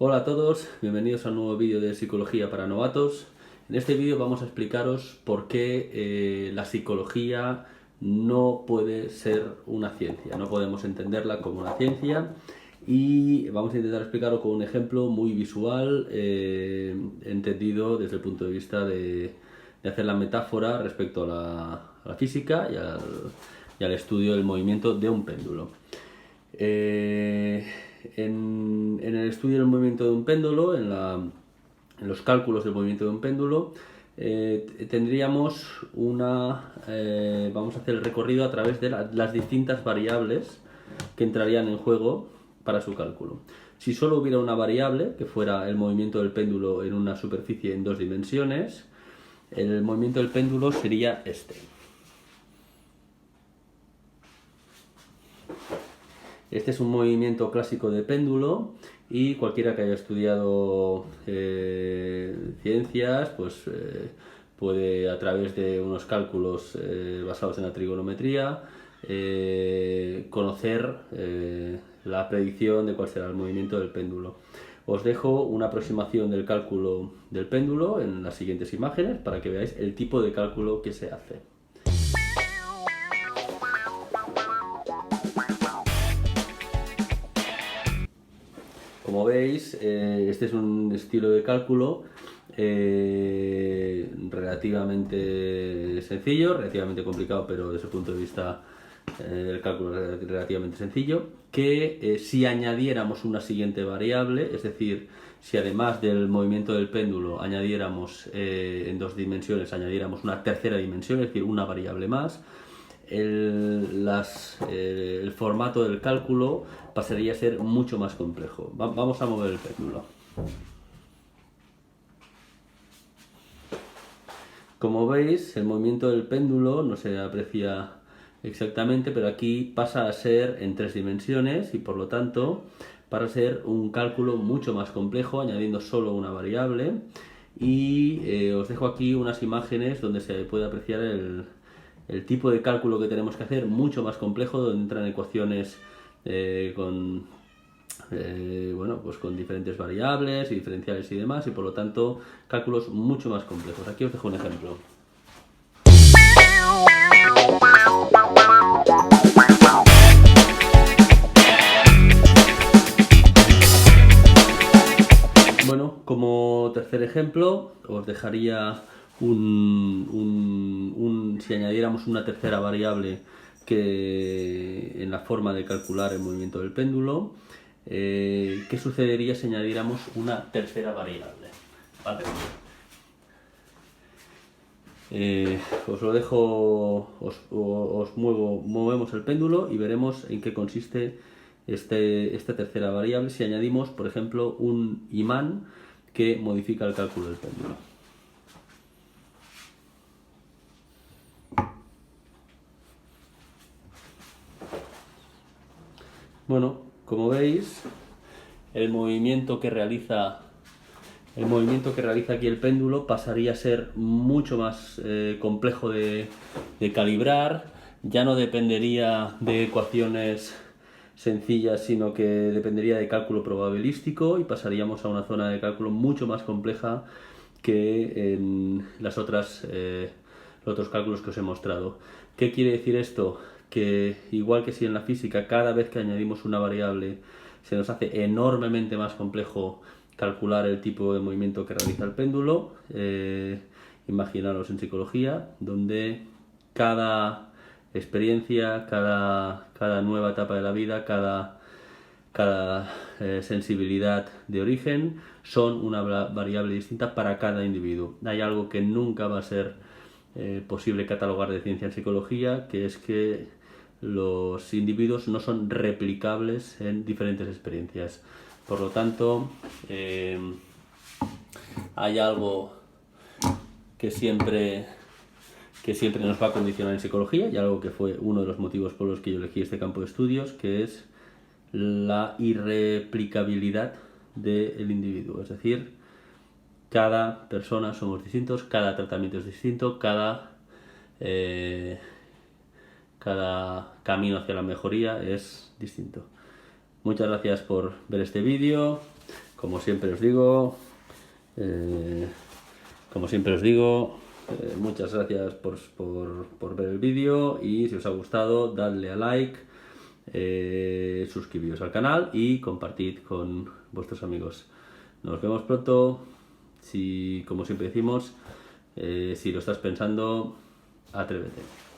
Hola a todos, bienvenidos a un nuevo vídeo de Psicología para Novatos. En este vídeo vamos a explicaros por qué la psicología no puede ser una ciencia, no podemos entenderla como una ciencia y vamos a intentar explicarlo con un ejemplo muy visual, entendido desde el punto de vista de hacer la metáfora respecto a la física y al estudio del movimiento de un péndulo. En el estudio del movimiento de un péndulo, en los cálculos del movimiento de un péndulo, tendríamos vamos a hacer el recorrido a través de las distintas variables que entrarían en juego para su cálculo. Si solo hubiera una variable, que fuera el movimiento del péndulo en una superficie en 2 dimensiones, el movimiento del péndulo sería este. Este es un movimiento clásico de péndulo y cualquiera que haya estudiado ciencias puede, a través de unos cálculos basados en la trigonometría, conocer la predicción de cuál será el movimiento del péndulo. Os dejo una aproximación del cálculo del péndulo en las siguientes imágenes para que veáis el tipo de cálculo que se hace. Como veis, este es un estilo de cálculo relativamente sencillo, relativamente complicado, pero desde el punto de vista del cálculo relativamente sencillo, que si añadiéramos una siguiente variable, es decir, si además del movimiento del péndulo añadiéramos en 2 dimensiones, añadiéramos una tercera dimensión, es decir, una variable más, el formato del cálculo pasaría a ser mucho más complejo. Vamos a mover el péndulo. Como veis, el movimiento del péndulo no se aprecia exactamente, pero aquí pasa a ser en 3 dimensiones y por lo tanto para ser un cálculo mucho más complejo, añadiendo solo una variable. Y os dejo aquí unas imágenes donde se puede apreciar el tipo de cálculo que tenemos que hacer, mucho más complejo, donde entran ecuaciones con diferentes variables y diferenciales y demás, y por lo tanto cálculos mucho más complejos. Aquí os dejo un ejemplo. Bueno, como tercer ejemplo os dejaría si añadiéramos una tercera variable que en la forma de calcular el movimiento del péndulo, ¿qué sucedería si añadiéramos una tercera variable? ¿Vale? Os lo dejo, movemos el péndulo y veremos en qué consiste esta tercera variable si añadimos, por ejemplo, un imán que modifica el cálculo del péndulo. Bueno, como veis, el movimiento que realiza aquí el péndulo pasaría a ser mucho más complejo de calibrar. Ya no dependería de ecuaciones sencillas, sino que dependería de cálculo probabilístico y pasaríamos a una zona de cálculo mucho más compleja que en los otros cálculos que os he mostrado. ¿Qué quiere decir esto? Que igual que si en la física cada vez que añadimos una variable se nos hace enormemente más complejo calcular el tipo de movimiento que realiza el péndulo, imaginaros en psicología, donde cada experiencia, cada nueva etapa de la vida, cada sensibilidad de origen son una variable distinta para cada individuo. Hay algo que nunca va a ser posible catalogar de ciencia en psicología, que es que los individuos no son replicables en diferentes experiencias. Por lo tanto, hay algo que siempre nos va a condicionar en psicología, y algo que fue uno de los motivos por los que yo elegí este campo de estudios, que es la irreplicabilidad del individuo. Es decir, cada persona somos distintos, cada tratamiento es distinto, cada camino hacia la mejoría es distinto. Muchas gracias por ver este vídeo. Como siempre os digo, muchas gracias por ver el vídeo, y si os ha gustado, dadle a like, suscribiros al canal y compartid con vuestros amigos. Nos vemos pronto. Si, como siempre decimos, si lo estás pensando, atrévete.